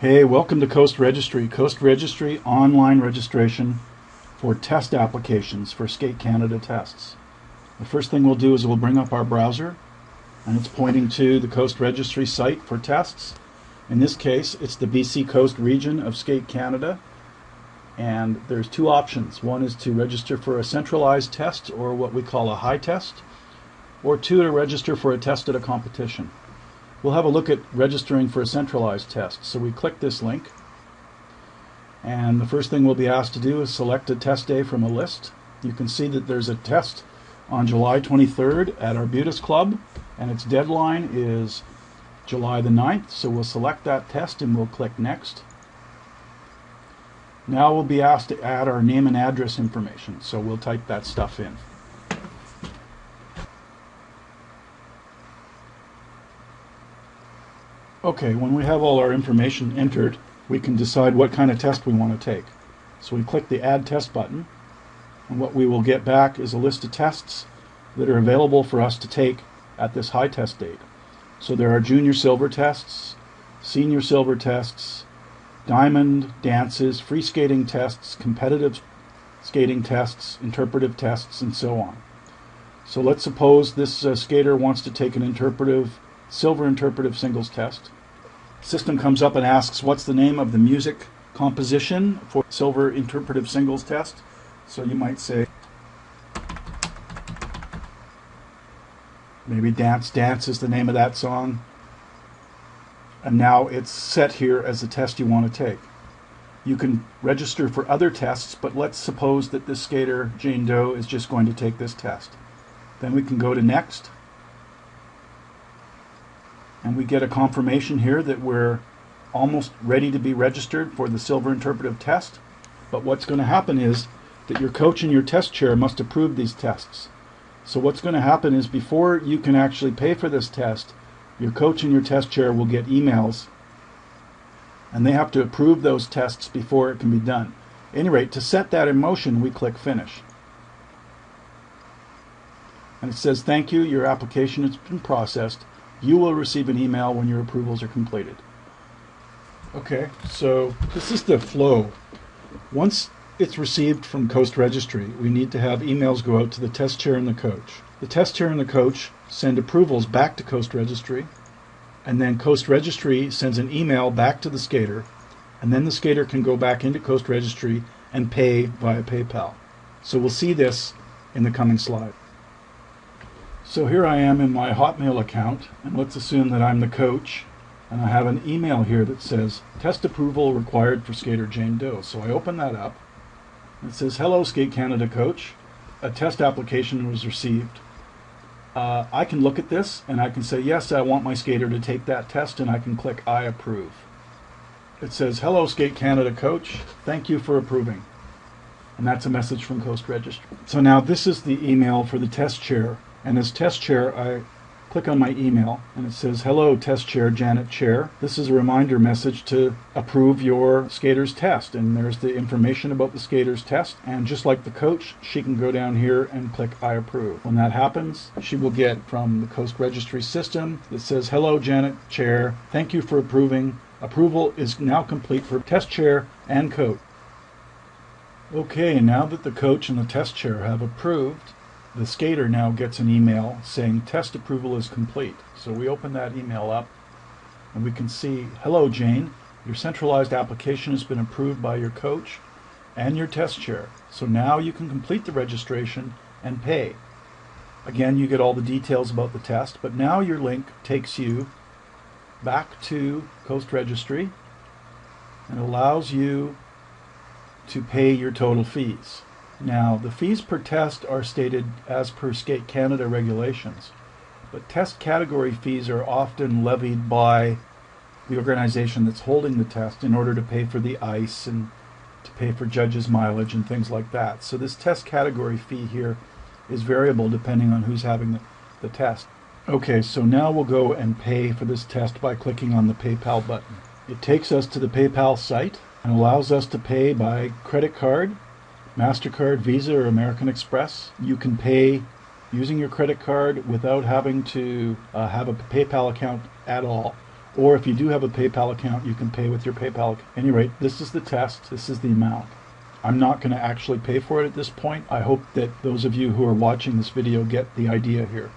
Hey, welcome to CoastRegistry. CoastRegistry online registration for test applications for Skate Canada tests. The first thing we'll do is we'll bring up our browser, and it's pointing to the CoastRegistry site for tests. In this case, it's the BC Coast region of Skate Canada, and there's two options. One is to register for a centralized test, or what we call a high test, or two, to register for a test at a competition. We'll have a look at registering for a centralized test. So we click this link, and the first thing we'll be asked to do is select a test day from a list. You can see that there's a test on July 23rd at Arbutus Club, and its deadline is July the 9th. So we'll select that test and we'll click Next. Now we'll be asked to add our name and address information, so we'll type that stuff in. Okay, when we have all our information entered, we can decide what kind of test we want to take. So we click the Add Test button, and what we will get back is a list of tests that are available for us to take at this high test date. So there are junior silver tests, senior silver tests, diamond, dances, free skating tests, competitive skating tests, interpretive tests, and so on. So let's suppose this skater wants to take an silver interpretive singles test. System comes up and asks what's the name of the music composition for silver interpretive singles test. So you might say maybe Dance Dance is the name of that song. And now it's set here as the test you want to take. You can register for other tests, but let's suppose that this skater, Jane Doe, is just going to take this test. Then we can go to Next. And we get a confirmation here that we're almost ready to be registered for the silver interpretive test. But what's going to happen is that your coach and your test chair must approve these tests. So what's going to happen is before you can actually pay for this test, your coach and your test chair will get emails, and they have to approve those tests before it can be done. At any rate, to set that in motion, we click Finish. And it says, thank you, your application has been processed. You will receive an email when your approvals are completed. Okay, so this is the flow. Once it's received from CoastRegistry, we need to have emails go out to the test chair and the coach. The test chair and the coach send approvals back to CoastRegistry, and then CoastRegistry sends an email back to the skater, and then the skater can go back into CoastRegistry and pay via PayPal. So we'll see this in the coming slide. So here I am in my Hotmail account, and let's assume that I'm the coach, and I have an email here that says test approval required for skater Jane Doe. So I open that up, and it says, hello Skate Canada coach, a test application was received. I can look at this and I can say, yes, I want my skater to take that test, and I can click I approve. It says, hello Skate Canada coach, thank you for approving. And that's a message from CoastRegistry. So now this is the email for the test chair. And as test chair, I click on my email, and it says, hello test chair Janet Chair. This is a reminder message to approve your skater's test. And there's the information about the skater's test. And just like the coach, she can go down here and click I approve. When that happens, she will get from the CoastRegistry system that says, hello Janet Chair, thank you for approving. Approval is now complete for test chair and coach. Okay, now that the coach and the test chair have approved, the skater now gets an email saying test approval is complete. So we open that email up, and we can see, hello Jane, your centralized application has been approved by your coach and your test chair. So now you can complete the registration and pay. Again, you get all the details about the test, but now your link takes you back to CoastRegistry and allows you to pay your total fees. Now, the fees per test are stated as per Skate Canada regulations, but test category fees are often levied by the organization that's holding the test in order to pay for the ice and to pay for judges' mileage and things like that. So this test category fee here is variable depending on who's having the test. Okay, so now we'll go and pay for this test by clicking on the PayPal button. It takes us to the PayPal site and allows us to pay by credit card, MasterCard, Visa, or American Express. You can pay using your credit card without having to have a PayPal account at all. Or if you do have a PayPal account, you can pay with your PayPal. At any rate, this is the test. This is the amount. I'm not going to actually pay for it at this point. I hope that those of you who are watching this video get the idea here.